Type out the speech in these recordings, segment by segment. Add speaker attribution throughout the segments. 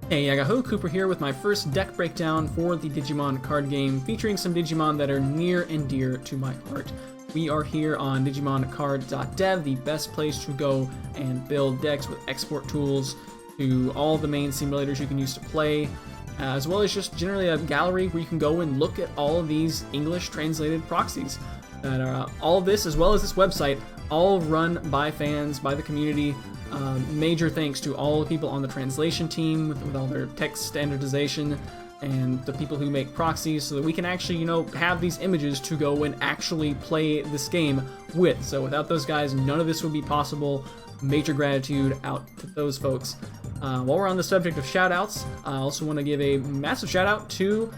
Speaker 1: Hey, Yagaho, Cooper here with my first deck breakdown for the Digimon card game, featuring some Digimon that are near and dear to my heart. We are here on DigimonCard.dev, the best place to go and build decks with export tools to all the main simulators you can use to play, as well as just generally a gallery where you can go and look at all of these English translated proxies. That are all of this, as well as this website, all run by fans, by the community. Major thanks to all the people on the translation team with all their text standardization and the people who make proxies so that we can actually, have these images to go and actually play this game with. So without those guys, none of this would be possible. Major gratitude out to those folks. While we're on the subject of shoutouts, I also want to give a massive shout out to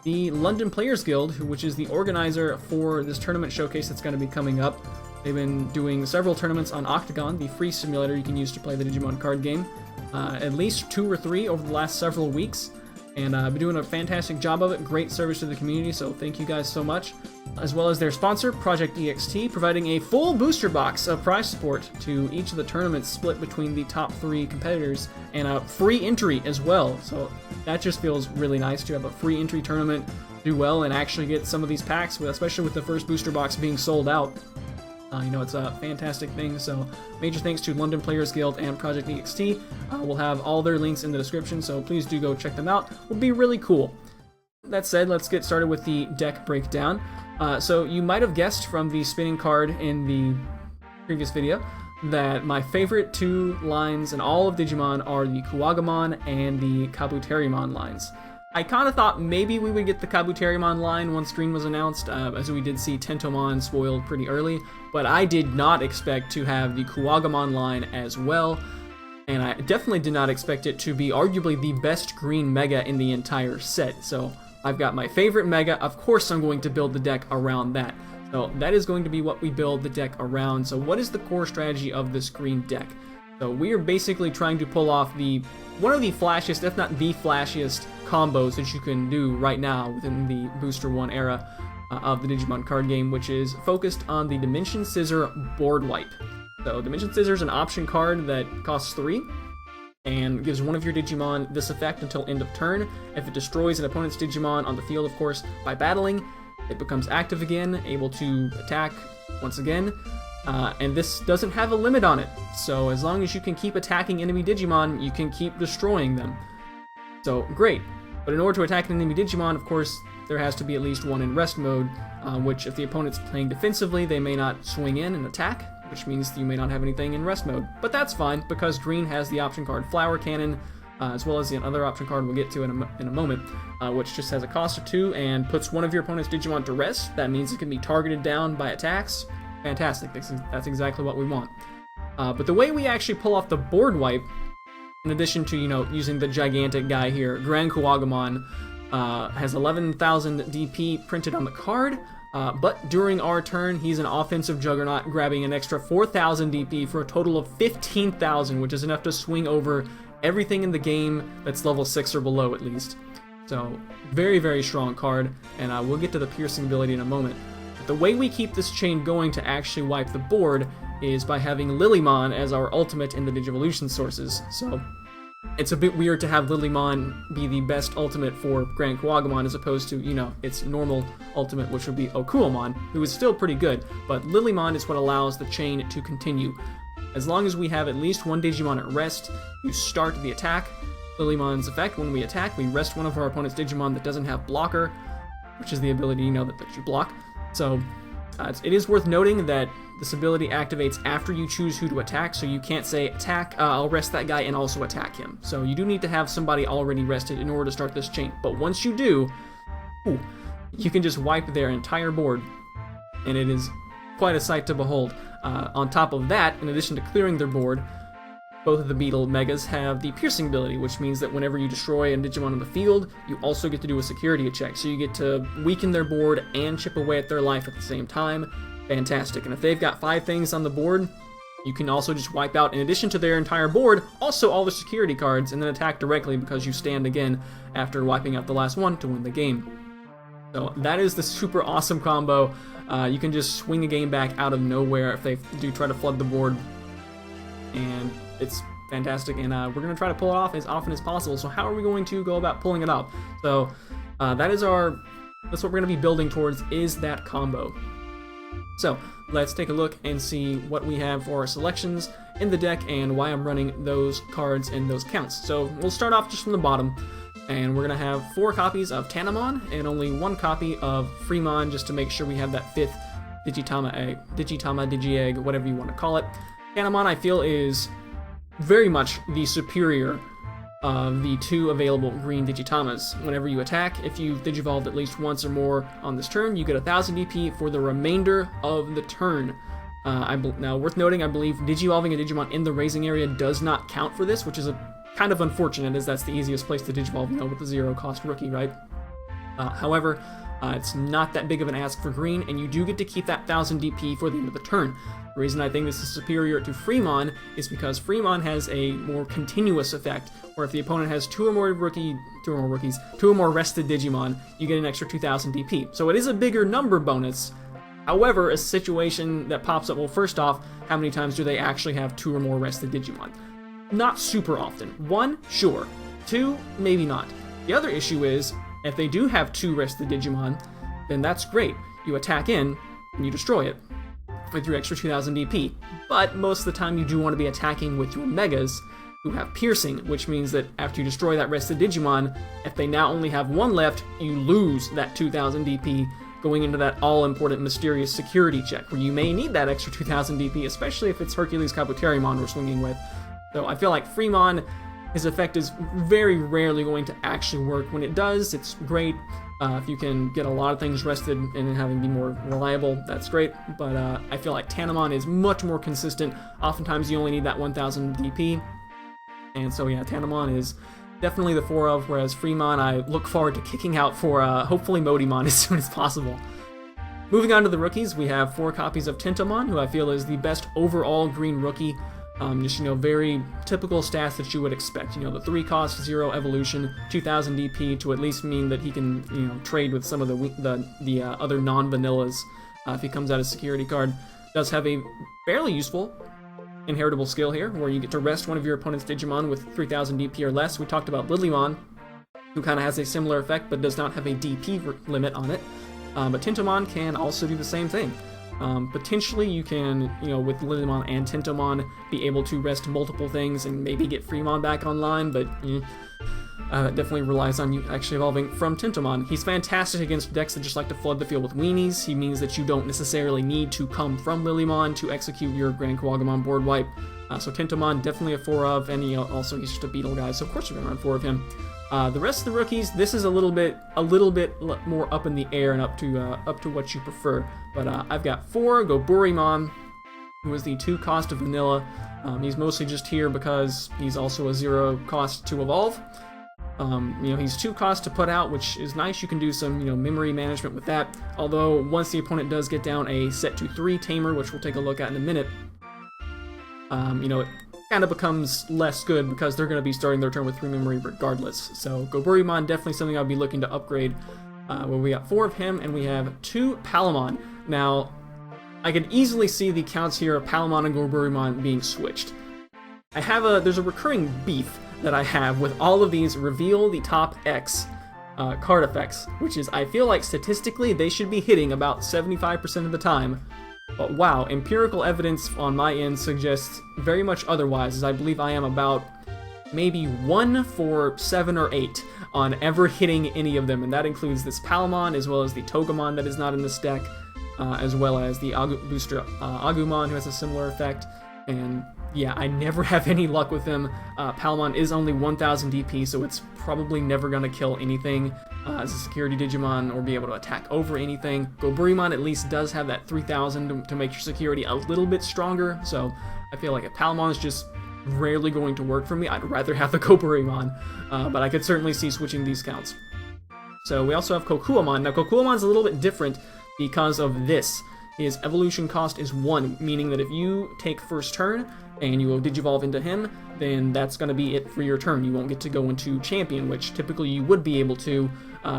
Speaker 1: the London Players Guild, which is the organizer for this tournament showcase that's going to be coming up. They've been doing several tournaments on Octagon, the free simulator you can use to play the Digimon card game, at least 2 or 3 over the last several weeks, and been doing a fantastic job of it. Great service to the community, so thank you guys so much. As well as their sponsor, Project EXT, providing a full booster box of prize support to each of the tournaments split between the top 3 competitors, and a free entry as well. So that just feels really nice to have a free entry tournament, do well, and actually get some of these packs, especially with the first booster box being sold out. It's a fantastic thing, so major thanks to London Players Guild and Project EXT. We'll have all their links in the description, so please do go check them out. It will be really cool. That said, let's get started with the deck breakdown. So you might have guessed from the spinning card in the previous video that my favorite 2 lines in all of Digimon are the Kuwagamon and the Kabuterimon lines. I kind of thought maybe we would get the Kabuterimon line once Green was announced, as we did see Tentomon spoiled pretty early, but I did not expect to have the Kuwagamon line as well, and I definitely did not expect it to be arguably the best green Mega in the entire set. So I've got my favorite Mega, of course I'm going to build the deck around that. So that is going to be what we build the deck around. So what is the core strategy of this green deck? So we are basically trying to pull off one of the flashiest, if not the flashiest, combos that you can do right now within the Booster 1 era of the Digimon card game, which is focused on the Dimension Scissor board wipe. So Dimension Scissor is an option card that costs 3 and gives one of your Digimon this effect until end of turn. If it destroys an opponent's Digimon on the field, of course, by battling, it becomes active again, able to attack once again. And this doesn't have a limit on it, so as long as you can keep attacking enemy Digimon, you can keep destroying them. So, great. But in order to attack an enemy Digimon, of course, there has to be at least one in rest mode, which if the opponent's playing defensively, they may not swing in and attack, which means you may not have anything in rest mode. But that's fine, because Green has the option card Flower Cannon, as well as the other option card we'll get to in a moment, which just has a cost of 2 and puts one of your opponent's Digimon to rest. That means it can be targeted down by attacks. Fantastic, that's exactly what we want. But the way we actually pull off the board wipe, in addition to, using the gigantic guy here, Grand Kuwagamon has 11,000 DP printed on the card, but during our turn, he's an offensive juggernaut, grabbing an extra 4,000 DP for a total of 15,000, which is enough to swing over everything in the game that's level 6 or below at least. So, very, very strong card, and we'll get to the piercing ability in a moment. The way we keep this chain going to actually wipe the board is by having Lilymon as our ultimate in the Digivolution sources. So it's a bit weird to have Lilymon be the best ultimate for Grand Kuwagamon as opposed to, its normal ultimate, which would be Okuamon, who is still pretty good, but Lilymon is what allows the chain to continue. As long as we have at least one Digimon at rest, you start the attack. Lilymon's effect, when we attack, we rest one of our opponent's Digimon that doesn't have blocker, which is the ability, that you block. So, it is worth noting that this ability activates after you choose who to attack, so you can't say, attack, I'll rest that guy and also attack him. So you do need to have somebody already rested in order to start this chain. But once you do, you can just wipe their entire board, and it is quite a sight to behold. On top of that, in addition to clearing their board, both of the Beetle Megas have the piercing ability, which means that whenever you destroy a Digimon on the field, you also get to do a security check. So you get to weaken their board and chip away at their life at the same time. Fantastic. And if they've got 5 things on the board, you can also just wipe out, in addition to their entire board, also all the security cards, and then attack directly because you stand again after wiping out the last one to win the game. So that is the super awesome combo. You can just swing a game back out of nowhere if they do try to flood the board. And it's fantastic, and we're going to try to pull it off as often as possible. So how are we going to go about pulling it off? So that's what we're going to be building towards, is that combo. So let's take a look and see what we have for our selections in the deck and why I'm running those cards and those counts. So we'll start off just from the bottom, and we're going to have 4 copies of Tanamon and only 1 copy of Freemon, just to make sure we have that 5th Digi-Egg, whatever you want to call it. Tanamon, I feel, is very much the superior of the 2 available green Digitamas. Whenever you attack, if you've Digivolved at least once or more on this turn, you get 1000 DP for the remainder of the turn. Now, worth noting, I believe Digivolving a Digimon in the raising area does not count for this, which is kind of unfortunate, as that's the easiest place to Digivolve, with the 0-cost rookie, right? However, it's not that big of an ask for green, and you do get to keep that 1000 DP for the end of the turn. The reason I think this is superior to Freemon is because Freemon has a more continuous effect, where if the opponent has 2 or more rested Digimon, you get an extra 2000 DP. So it is a bigger number bonus. However, a situation that pops up, well, first off, how many times do they actually have 2 or more rested Digimon? Not super often. 1, sure. 2, maybe not. The other issue is, if they do have 2 rested Digimon, then that's great. You attack in, and you destroy it with your extra 2000 DP. But most of the time you do want to be attacking with your Megas, who have Piercing, which means that after you destroy that rested Digimon, if they now only have 1 left, you lose that 2000 DP going into that all-important mysterious security check, where you may need that extra 2000 DP, especially if it's Hercules Kabuterimon we're swinging with. So I feel like Freemon, his effect is very rarely going to actually work. When it does, it's great. If you can get a lot of things rested and having be more reliable, that's great. But I feel like Tanamon is much more consistent. Oftentimes you only need that 1000 DP. And so yeah, Tanamon is definitely the 4 of, whereas Freemon I look forward to kicking out for hopefully Modimon as soon as possible. Moving on to the rookies, we have 4 copies of Tintamon, who I feel is the best overall green rookie. Just, very typical stats that you would expect. The 3-cost, 0 evolution, 2000 DP to at least mean that he can, trade with some of the other non-vanillas if he comes out as security card. Does have a fairly useful inheritable skill here, where you get to rest one of your opponent's Digimon with 3000 DP or less. We talked about Lilymon, who kind of has a similar effect, but does not have a DP limit on it. But Tintamon can also do the same thing. Potentially you can, with Lilymon and Tintamon, be able to rest multiple things and maybe get Freemon back online, but that definitely relies on you actually evolving from Tintamon. He's fantastic against decks that just like to flood the field with weenies. He means that you don't necessarily need to come from Lilymon to execute your Grand Kawagamon board wipe. So Tintamon, definitely a 4 of, and also he's just a beetle guy, so of course we're going to run 4 of him. The rest of the rookies, this is a little bit more up in the air and up to what you prefer. But I've got 4 Goburimon, who is the 2-cost of vanilla. He's mostly just here because he's also a 0-cost to evolve. He's 2-cost to put out, which is nice. You can do some, memory management with that. Although once the opponent does get down a set to 3 Tamer, which we'll take a look at in a minute, it kind of becomes less good because they're going to be starting their turn with 3 memory regardless. So Goburimon, definitely something I'll be looking to upgrade. Where we got 4 of him, and we have 2 Palamon. Now, I could easily see the counts here of Palamon and Goburimon being switched. There's a recurring beef that I have with all of these reveal the top X card effects, which is, I feel like statistically they should be hitting about 75% of the time. But wow, empirical evidence on my end suggests very much otherwise, as I believe I am about maybe 1 for 7 or 8 on ever hitting any of them, and that includes this Palamon, as well as the Togemon that is not in this deck, as well as the booster Agumon, who has a similar effect, and yeah, I never have any luck with him. Palamon is only 1000 DP, so it's probably never going to kill anything as a security Digimon or be able to attack over anything. Goburimon at least does have that 3000 to make your security a little bit stronger, so I feel like if Palamon is just rarely going to work for me, I'd rather have the Goburimon, but I could certainly see switching these counts. So we also have Kokuamon. Now Kokuamon's a little bit different because of this. His evolution cost is 1, meaning that if you take first turn and you will Digivolve into him, then that's going to be it for your turn. You won't get to go into Champion, which typically you would be able to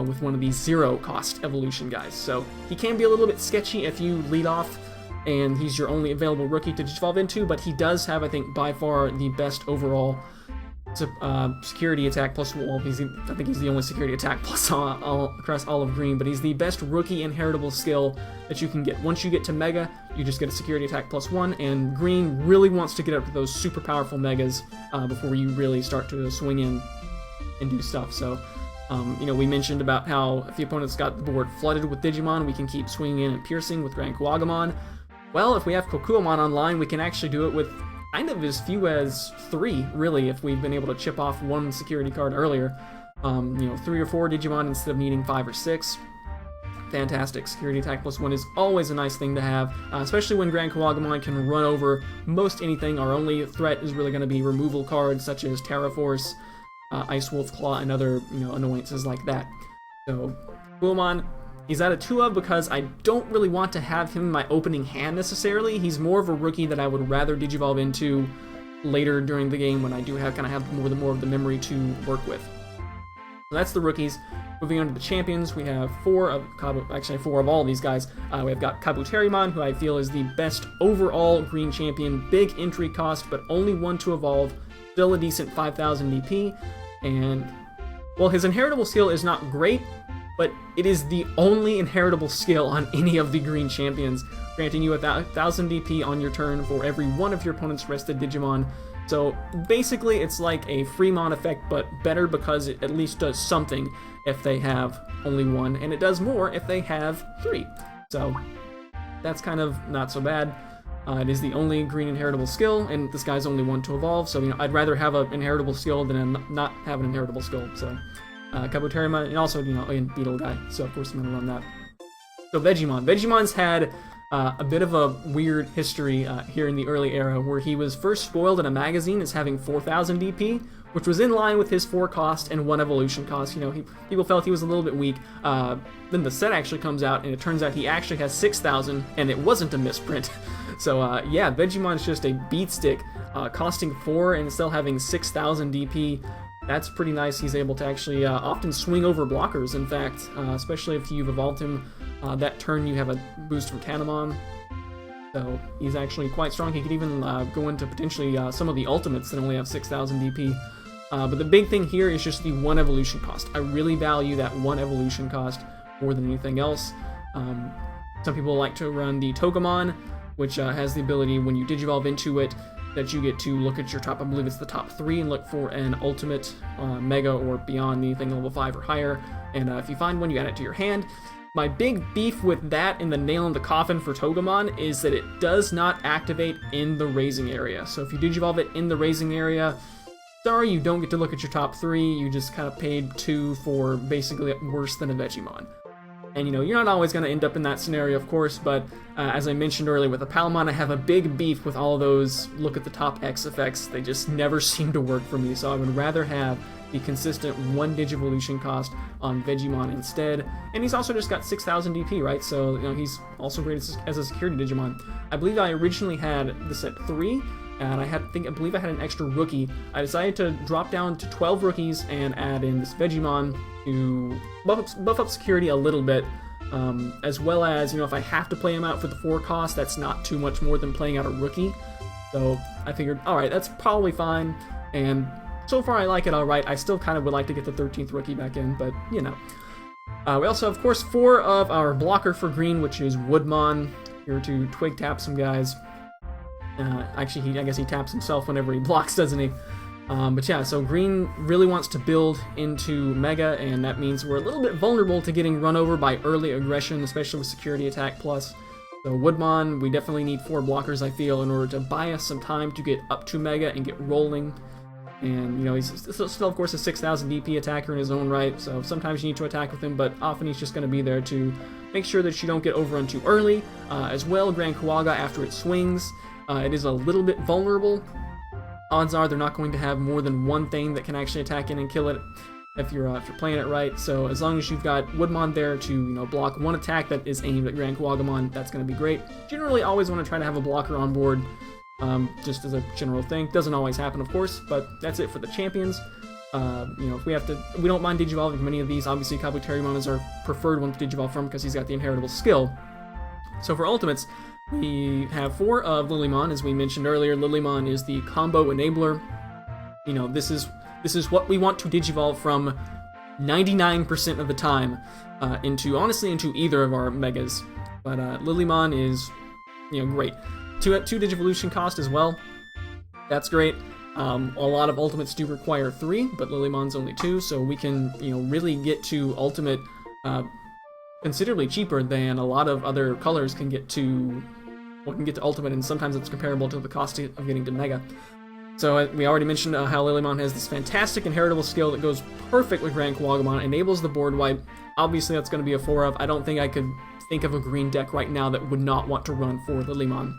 Speaker 1: with one of these 0-cost evolution guys. So he can be a little bit sketchy if you lead off and he's your only available rookie to Digivolve into, but he does have, I think, by far the best overall security attack plus, well, I think he's the only security attack plus across all of green, but he's the best rookie inheritable skill that you can get. Once you get to Mega, you just get a security attack +1, and green really wants to get up to those super powerful Megas before you really start to swing in and do stuff. So, you know, we mentioned about how if the opponent's got the board flooded with Digimon, we can keep swinging in and piercing with Grand Kuwagamon. Well, if we have Kokuamon online, we can actually do it with kind of as few as 3, really, if we've been able to chip off 1 security card earlier. You know, 3 or 4 Digimon instead of needing 5 or 6. Fantastic. Security attack +1 is always a nice thing to have, especially when Grand Kuwagamon can run over most anything. Our only threat is really going to be removal cards such as Terra Force, Ice Wolf Claw, and other, you know, annoyances like that. So, Kuwagamon, he's at a 2 of because I don't really want to have him in my opening hand necessarily. He's more of a rookie that I would rather Digivolve into later during the game when I do have more of the memory to work with. So that's the rookies. Moving on to the champions, we have 4 of all these guys. We have got Kabuterimon, who I feel is the best overall green champion. Big entry cost, but only 1 to evolve. Still a decent 5,000 DP. And, well, his inheritable skill is not great, but it is the only inheritable skill on any of the green champions, granting you 1,000 DP on your turn for every one of your opponent's rested Digimon. So basically it's like a Fremon effect, but better because it at least does something if they have only 1, and it does more if they have 3. So that's kind of not so bad. It is the only green inheritable skill, and this guy's only 1 to evolve, so, you know, I'd rather have an inheritable skill than not have an inheritable skill. So Kabuterimon, and also, you know, again, Beetle guy, so of course I'm going to run that. So Vegemon. Vegemon's had a bit of a weird history here in the early era, where he was first spoiled in a magazine as having 4,000 DP, which was in line with his 4 cost and 1 evolution cost. You know, people felt he was a little bit weak. Then the set actually comes out, and it turns out he actually has 6,000, and it wasn't a misprint. So yeah, Vegemon's just a beatstick, costing 4 and still having 6,000 DP. That's pretty nice. He's able to actually often swing over blockers, in fact, especially if you've evolved him that turn. You have a boost from Tanamon, so he's actually quite strong. He could even go into potentially some of the ultimates that only have 6,000 DP. But the big thing here is just the 1 evolution cost. I really value that 1 evolution cost more than anything else. Some people like to run the Togemon, which has the ability, when you Digivolve into it, that you get to look at your top, I believe it's the top 3, and look for an ultimate, Mega, or beyond, anything level 5 or higher. And if you find one, you add it to your hand. My big beef with that and the nail in the coffin for Togemon is that it does not activate in the raising area. So if you Digivolve it in the raising area, sorry, you don't get to look at your top 3, you just kind of paid 2 for basically worse than a Vegemon. And, you know, you're not always going to end up in that scenario, of course, but as I mentioned earlier with the Palmon, I have a big beef with all those look at the top X effects. They just never seem to work for me, so I would rather have the consistent 1 Digivolution cost on Vegemon instead. And he's also just got 6,000 DP, right? So, you know, he's also great as a security Digimon. I believe I originally had this at 3, and I believe I had an extra rookie. I decided to drop down to 12 rookies and add in this Vegemon to buff up security a little bit, as well as, you know, if I have to play him out for the 4 cost, that's not too much more than playing out a rookie. So I figured, alright, that's probably fine, and so far I like it alright. I still kind of would like to get the 13th rookie back in, but, you know. We also have, of course, 4 of our blocker for green, which is Woodmon, here to twig tap some guys. Actually, I guess he taps himself whenever he blocks, doesn't he? But yeah, so green really wants to build into Mega, and that means we're a little bit vulnerable to getting run over by early aggression, especially with security attack plus. So Woodmon, we definitely need 4 blockers, I feel, in order to buy us some time to get up to Mega and get rolling. And, you know, he's still, of course, a 6,000 DP attacker in his own right, so sometimes you need to attack with him, but often he's just going to be there to make sure that you don't get overrun too early. As well, Grand Kuwaga, after it swings, it is a little bit vulnerable. Odds are they're not going to have more than 1 thing that can actually attack in and kill it if you're playing it right. So as long as you've got Woodmon there to, you know, block 1 attack that is aimed at Grand Kuwagamon, that's going to be great. Generally, always want to try to have a blocker on board, just as a general thing. Doesn't always happen, of course, but that's it for the champions. You know, if we don't mind Digivolving from any of these. Obviously, Kabuterimon is our preferred one to Digivolve from because he's got the inheritable skill. So for ultimates, We have 4 of Lilymon, as we mentioned earlier. Lilymon is the combo enabler. You know, this is what we want to Digivolve from 99% of the time into either of our megas. But Lilymon is, you know, great. 2 Digivolution cost as well. That's great. A lot of ultimates do require 3, but Lilymon's only 2, so we can, you know, really get to ultimate considerably cheaper than a lot of other colors can get to. Well, can get to ultimate, and sometimes it's comparable to the cost of getting to mega. So we already mentioned how Lilymon has this fantastic inheritable skill that goes perfect with Grand Kuwagamon, enables the board wipe. Obviously, that's going to be a 4 of. I don't think I could think of a green deck right now that would not want to run 4 Lilymon.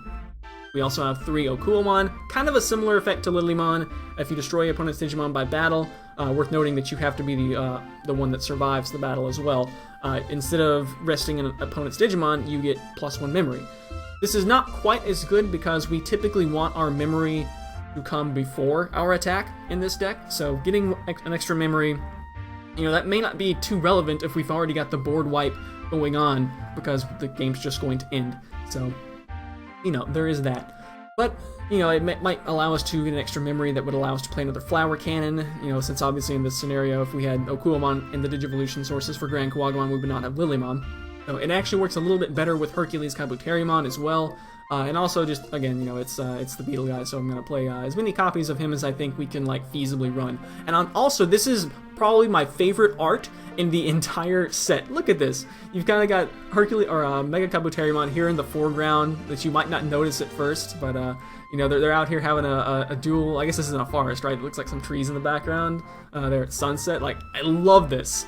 Speaker 1: We also have 3 Okuamon, kind of a similar effect to Lilymon. If you destroy your opponent's Digimon by battle, worth noting that you have to be the one that survives the battle as well. Instead of resting an opponent's Digimon, you get +1 memory. This is not quite as good because we typically want our memory to come before our attack in this deck, so getting an extra memory, you know, that may not be too relevant if we've already got the board wipe going on, because the game's just going to end. So, you know, there is that. But, you know, it might allow us to get an extra memory that would allow us to play another Flower Cannon, you know, since obviously in this scenario, if we had Okuamon in the Digivolution sources for Grand Kuwagamon, we would not have Lilymon. So it actually works a little bit better with Hercules Kabuterimon as well. And also just, again, you know, it's the Beetle guy, so I'm going to play as many copies of him as I think we can, like, feasibly run. And also, this is probably my favorite art in the entire set. Look at this. You've kind of got Hercules, or Mega Kabuterimon here in the foreground that you might not notice at first, but, you know, they're out here having a duel. I guess this is in a forest, right? It looks like some trees in the background. There at sunset. Like, I love this.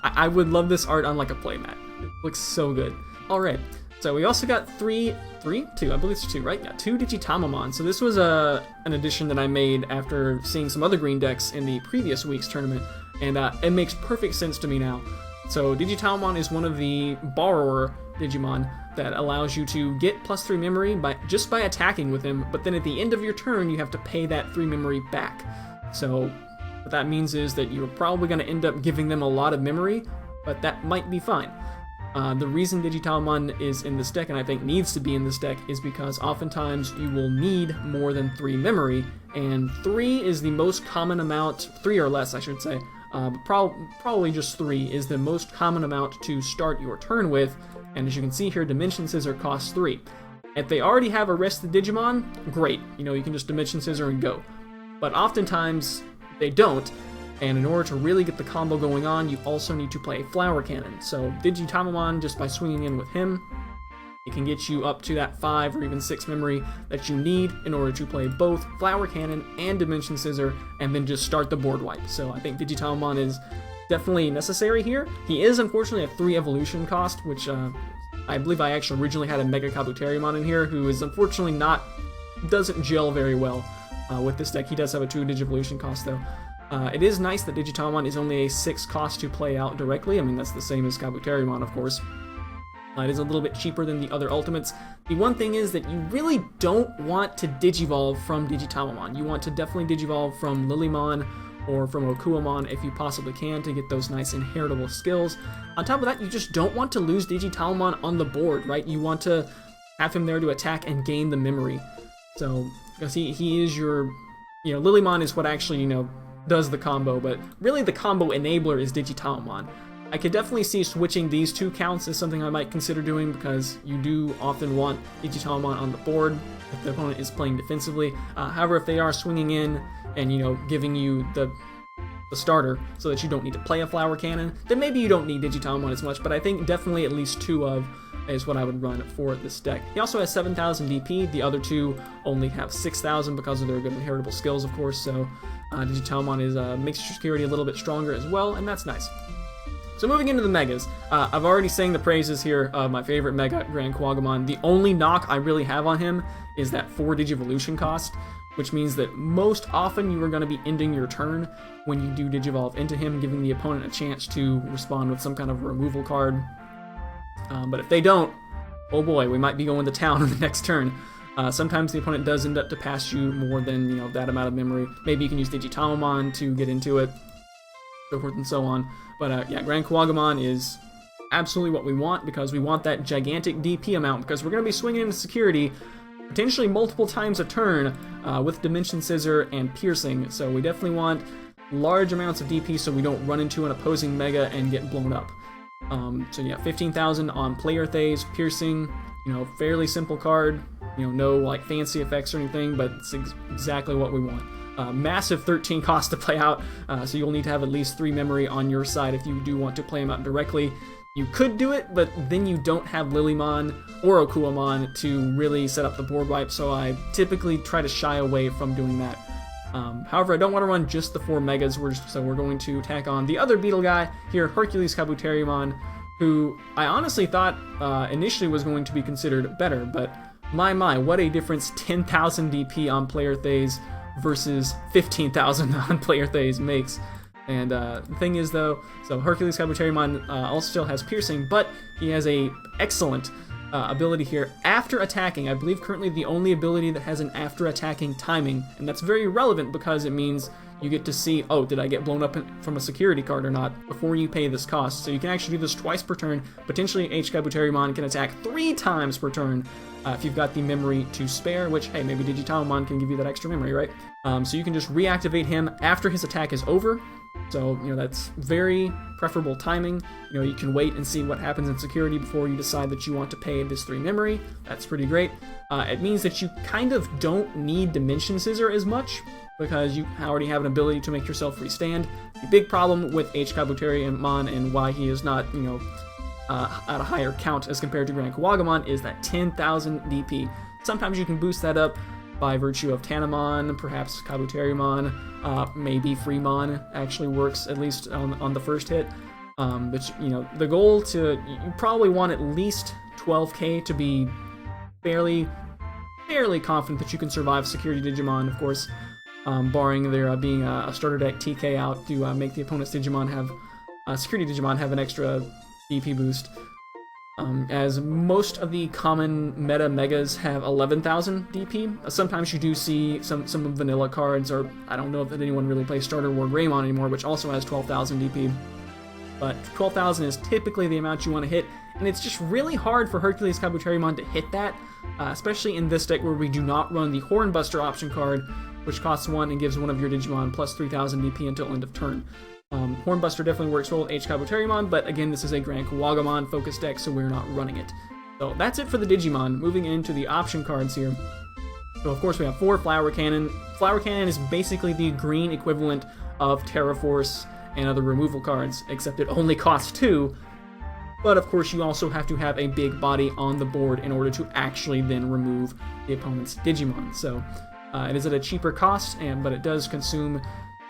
Speaker 1: I would love this art on, like, a playmat. It looks so good. Alright. So we also got two, I believe it's 2, right? Yeah, 2 Digitamamon. So this was an addition that I made after seeing some other green decks in the previous week's tournament, and it makes perfect sense to me now. So Digitamamon is one of the borrower Digimon that allows you to get +3 memory just by attacking with him, but then at the end of your turn you have to pay that 3 memory back. So what that means is that you're probably going to end up giving them a lot of memory, but that might be fine. The reason Digitamamon is in this deck, and I think needs to be in this deck, is because oftentimes you will need more than 3 memory, and 3 is the most common amount, 3 or less I should say, but probably just 3 is the most common amount to start your turn with, and as you can see here, Dimension Scissor costs 3. If they already have a rested Digimon, great, you know, you can just Dimension Scissor and go. But oftentimes, they don't, and in order to really get the combo going on, you also need to play Flower Cannon. So Digitamamon, just by swinging in with him, it can get you up to that 5 or even 6 memory that you need in order to play both Flower Cannon and Dimension Scissor, and then just start the board wipe. So I think Digitamamon is definitely necessary here. He is unfortunately a 3 evolution cost, which I believe I actually originally had a Mega Kabuterimon in here, who is unfortunately doesn't gel very well with this deck. He does have a 2 Digivolution cost though. It is nice that Digitamamon is only a 6 cost to play out directly. I mean, that's the same as Kabuterimon, of course. It is a little bit cheaper than the other ultimates. The one thing is that you really don't want to Digivolve from Digitamamon. You want to definitely Digivolve from Lilymon or from Okuamon if you possibly can to get those nice inheritable skills. On top of that, you just don't want to lose Digitamamon on the board, right? You want to have him there to attack and gain the memory. So, because he is your, you know, Lilymon is what actually, you know, does the combo, but really the combo enabler is Digitamamon. I could definitely see switching these 2 counts as something I might consider doing, because you do often want Digitamamon on the board if the opponent is playing defensively. However, if they are swinging in and, you know, giving you the starter so that you don't need to play a Flower Cannon, then maybe you don't need Digitamamon as much, but I think definitely at least 2 of is what I would run for this deck. He also has 7,000 DP, the other 2 only have 6,000 because of their good inheritable skills, of course, so Digitamamon makes your security a little bit stronger as well, and that's nice. So moving into the Megas, I've already sang the praises here of my favorite Mega, Grand Kuwagamon. The only knock I really have on him is that 4 Digivolution cost, which means that most often you are going to be ending your turn when you do Digivolve into him, giving the opponent a chance to respond with some kind of removal card. But if they don't, oh boy, we might be going to town on the next turn. Sometimes the opponent does end up to pass you more than, you know, that amount of memory. Maybe you can use Digitamamon to get into it, so forth and so on. But yeah, Grand Kuwagamon is absolutely what we want, because we want that gigantic DP amount, because we're going to be swinging into security potentially multiple times a turn with Dimension Scissor and Piercing, so we definitely want large amounts of DP so we don't run into an opposing Mega and get blown up. So yeah, 15,000 on Player Phase, Piercing, fairly simple card, no like fancy effects or anything, but it's exactly what we want. Massive 13 cost to play out, so you'll need to have at least 3 memory on your side if you do want to play them out directly. You could do it, but then you don't have Lilymon or Okuamon to really set up the board wipe, so I typically try to shy away from doing that. However, I don't want to run just the 4 Megas, so we're going to tack on the other Beetle guy here, Hercules Kabuterimon, who I honestly thought initially was going to be considered better, but my, what a difference 10,000 DP on Player Phase versus 15,000 on Player Phase makes. And the thing is, though, so Hercules Kabuterimon also still has Piercing, but he has a excellent ability here after attacking. I believe currently the only ability that has an after attacking timing, and that's very relevant because it means you get to see, oh, did I get blown up from a security card or not, before you pay this cost. So you can actually do this twice per turn. Potentially H Kabuterimon can attack 3 times per turn if you've got the memory to spare, which, hey, maybe Digitalmon can give you that extra memory, right? So you can just reactivate him after his attack is over. So, that's very preferable timing. You can wait and see what happens in security before you decide that you want to pay this 3 memory. That's pretty great. It means that you kind of don't need Dimension Scissor as much, because you already have an ability to make yourself freestand. The big problem with H Kabuterimon and why he is not, at a higher count as compared to Grand Kawagamon is that 10,000 DP. Sometimes you can boost that up by virtue of Tanamon, perhaps Kabuterimon, maybe Freemon actually works, at least on the first hit. But, the goal you probably want at least 12k to be fairly confident that you can survive Security Digimon, of course, barring there being a starter deck TK out to make the opponent's Digimon Security Digimon have an extra DP boost. As most of the common meta Megas have 11,000 DP. Sometimes you do see some vanilla cards, or I don't know if anyone really plays Starter War Greymon anymore, which also has 12,000 DP. But 12,000 is typically the amount you want to hit, and it's just really hard for Hercules Kabuterimon to hit that, especially in this deck where we do not run the Hornbuster option card, which costs 1 and gives one of your Digimon plus 3,000 DP until end of turn. Hornbuster definitely works well with H Kabuterimon, but again, this is a Grand Kawagamon focused deck, so we're not running it. So that's it for the Digimon. Moving into the option cards here. So of course we have 4 Flower Cannon. Flower Cannon is basically the green equivalent of Terra Force and other removal cards, except it only costs 2. But of course you also have to have a big body on the board in order to actually then remove the opponent's Digimon. So it is at a cheaper cost, but it does consume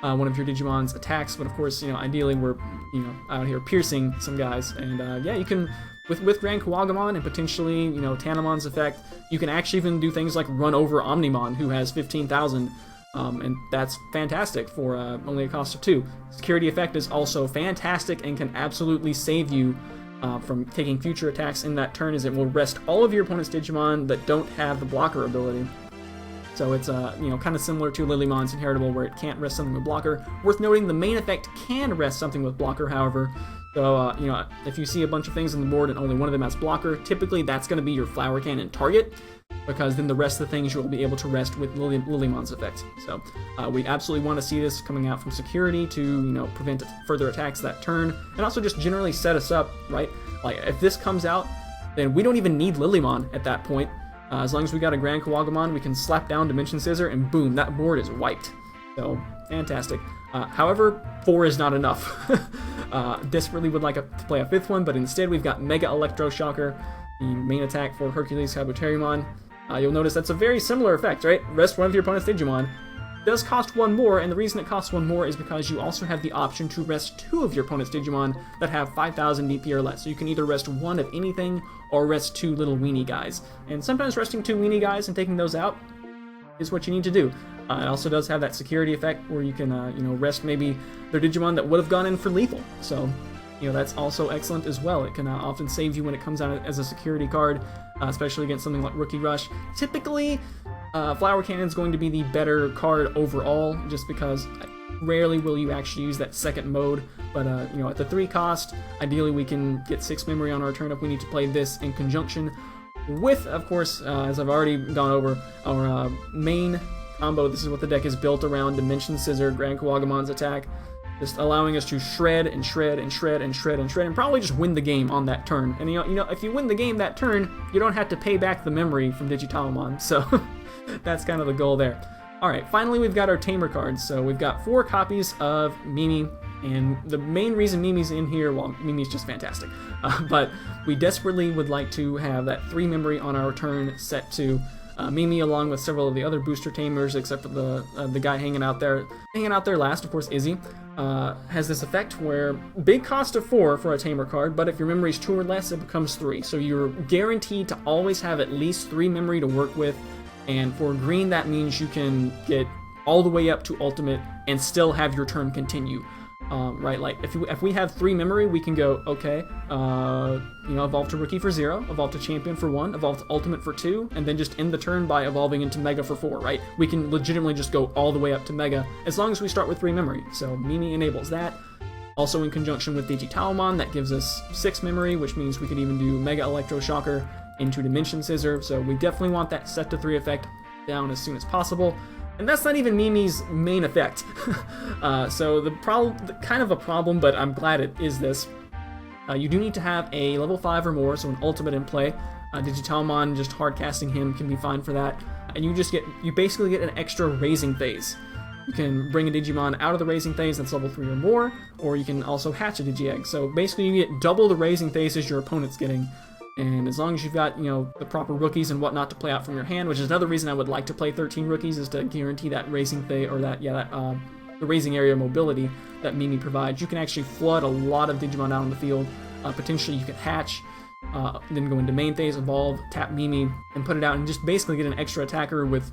Speaker 1: one of your Digimon's attacks, but of course, ideally we're, out here piercing some guys, and yeah, you can, with Grand Kawagamon and potentially, Tanamon's effect, you can actually even do things like run over Omnimon, who has 15,000, and that's fantastic for only a cost of 2. Security effect is also fantastic and can absolutely save you from taking future attacks in that turn, as it will rest all of your opponent's Digimon that don't have the blocker ability. So it's kind of similar to Lilymon's Inheritable, where it can't rest something with blocker. Worth noting, the main effect can rest something with blocker, however. So, if you see a bunch of things on the board and only one of them has blocker, typically that's going to be your Flower Cannon target, because then the rest of the things you'll be able to rest with Lilymon's effect. So we absolutely want to see this coming out from security to, prevent further attacks that turn, and also just generally set us up, right? Like, if this comes out, then we don't even need Lilymon at that point. As long as we got a Grand Kawagamon, we can slap down Dimension Scissor, and boom, that board is wiped. So, fantastic. However, 4 is not enough. Desperately would like to play a 5th one, but instead we've got Mega Electroshocker, the main attack for Hercules Kabuterimon. You'll notice that's a very similar effect, right? Rest one of your opponent's Digimon. It does cost 1 more, and the reason it costs 1 more is because you also have the option to rest 2 of your opponent's Digimon that have 5,000 DP or less. So you can either rest 1 of anything, or rest 2 little weenie guys. And sometimes resting 2 weenie guys and taking those out is what you need to do. It also does have that security effect where you can, rest maybe their Digimon that would have gone in for lethal. So, that's also excellent as well. It can often save you when it comes out as a security card, especially against something like Rookie Rush. Typically, Flower Cannon is going to be the better card overall, just because rarely will you actually use that second mode, but you know, at the 3 cost, ideally we can get 6 memory on our turn if we need to play this in conjunction with, of course, as I've already gone over, our main combo. This is what the deck is built around: Dimension Scissor, Grand Kuwagamon's attack, just allowing us to shred and shred and shred and shred and shred and probably just win the game on that turn. And you know, if you win the game that turn, you don't have to pay back the memory from Digitalmon, so that's kind of the goal there. Alright, finally we've got our Tamer cards. So we've got 4 copies of Mimi, and the main reason Mimi's in here, well, Mimi's just fantastic, but we desperately would like to have that 3 memory on our turn set to Mimi, along with several of the other booster Tamers, except for the guy hanging out there last, of course, Izzy, has this effect where big cost of 4 for a Tamer card, but if your memory is 2 or less, it becomes 3. So you're guaranteed to always have at least 3 memory to work with, and for green that means you can get all the way up to ultimate and still have your turn continue. Right, like if we have 3 memory, we can go, okay, you know, evolve to Rookie for 0, evolve to Champion for 1, evolve to Ultimate for 2, and then just end the turn by evolving into Mega for 4, right? We can legitimately just go all the way up to Mega, as long as we start with 3 memory. So Mimi enables that. Also in conjunction with Digitalmon, that gives us 6 memory, which means we could even do Mega Electroshocker into Dimension Scissor, so we definitely want that set to 3 effect down as soon as possible. And that's not even Mimi's main effect. So the kind of a problem, but I'm glad it is this. You do need to have a level 5 or more, so an ultimate in play. Digitalmon, just hard casting him can be fine for that. And you basically get an extra raising phase. You can bring a Digimon out of the raising phase that's level 3 or more, or you can also hatch a Digi-Egg. So basically you get double the raising phases your opponent's getting. And as long as you've got, you know, the proper rookies and whatnot to play out from your hand, which is another reason I would like to play 13 rookies, is to guarantee that raising phase, or the raising area mobility that Mimi provides. You can actually flood a lot of Digimon out on the field. Potentially you could hatch, then go into main phase, evolve, tap Mimi, and put it out, and just basically get an extra attacker with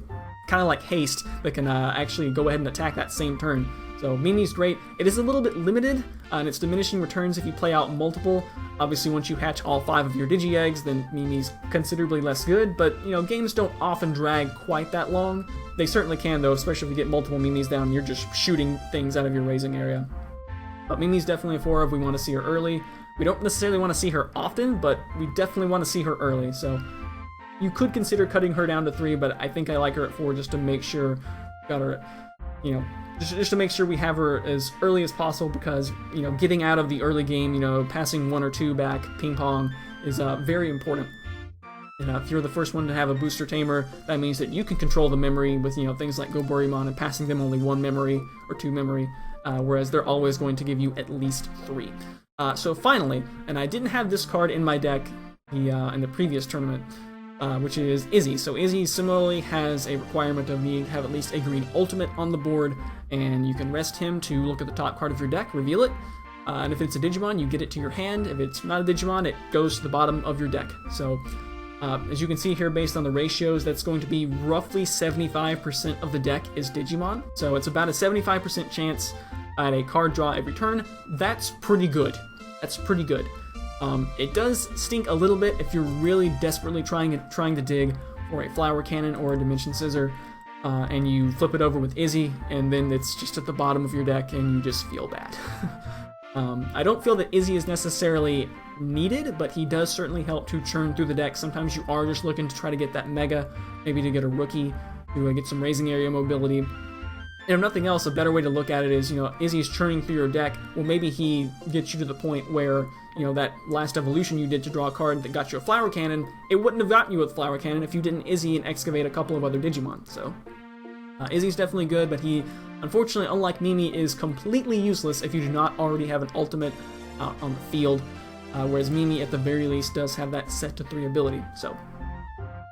Speaker 1: kind of like haste that can actually go ahead and attack that same turn. So Mimi's great. It is a little bit limited, and it's diminishing returns if you play out multiple. Obviously, once you hatch all 5 of your Digi-Eggs, then Mimi's considerably less good, but, you know, games don't often drag quite that long. They certainly can, though, especially if you get multiple Mimis down and you're just shooting things out of your raising area. But Mimi's definitely a 4 if we want to see her early. We don't necessarily want to see her often, but we definitely want to see her early, so you could consider cutting her down to 3, but I think I like her at 4 just to make sure got her, you know, just to make sure we have her as early as possible, because, you know, getting out of the early game, you know, passing 1 or 2 back, ping pong, is very important. And if you're the first one to have a booster Tamer, that means that you can control the memory with, you know, things like Goburimon and passing them only 1 memory or 2 memory, whereas they're always going to give you at least 3. So finally, and I didn't have this card in my deck in the previous tournament, which is Izzy. So Izzy similarly has a requirement of needing to have at least a green ultimate on the board, and you can rest him to look at the top card of your deck, reveal it, and if it's a Digimon, you get it to your hand. If it's not a Digimon, it goes to the bottom of your deck. So as you can see here, based on the ratios, that's going to be roughly 75% of the deck is Digimon. So it's about a 75% chance at a card draw every turn. That's pretty good. That's pretty good. It does stink a little bit if you're really desperately trying to dig for a Flower Cannon or a Dimension Scissor, and you flip it over with Izzy, and then it's just at the bottom of your deck, and you just feel bad. I don't feel that Izzy is necessarily needed, but he does certainly help to churn through the deck. Sometimes you are just looking to try to get that Mega, maybe to get a Rookie, to get some raising area mobility. And if nothing else, a better way to look at it is, you know, Izzy's churning through your deck. Well, maybe he gets you to the point where, you know, that last evolution you did to draw a card that got you a Flower Cannon, it wouldn't have gotten you a Flower Cannon if you didn't Izzy and excavate a couple of other Digimon. So Izzy's definitely good, but he, unfortunately, unlike Mimi, is completely useless if you do not already have an ultimate out on the field, whereas Mimi, at the very least, does have that set to 3 ability. So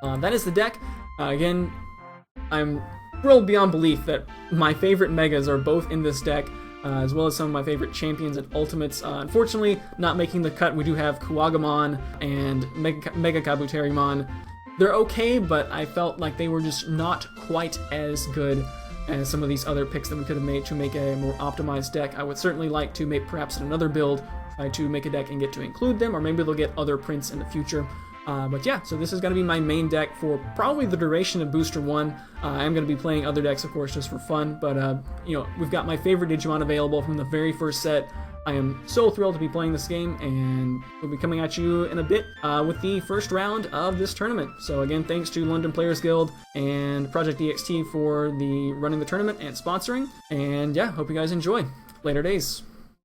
Speaker 1: that is the deck. Again, I'm thrilled beyond belief that my favorite Megas are both in this deck, as well as some of my favorite champions and ultimates. Unfortunately, not making the cut, we do have Kuwagamon and Mega Kabuterimon. They're okay, but I felt like they were just not quite as good as some of these other picks that we could have made to make a more optimized deck. I would certainly like to make perhaps in another build, try to make a deck and get to include them, or maybe they'll get other prints in the future. But yeah, so this is going to be my main deck for probably the duration of Booster 1. I'm going to be playing other decks, of course, just for fun. But, you know, we've got my favorite Digimon available from the very first set. I am so thrilled to be playing this game, and we'll be coming at you in a bit with the first round of this tournament. So again, thanks to London Players Guild and Project EXT for running the tournament and sponsoring. And yeah, hope you guys enjoy. Later days.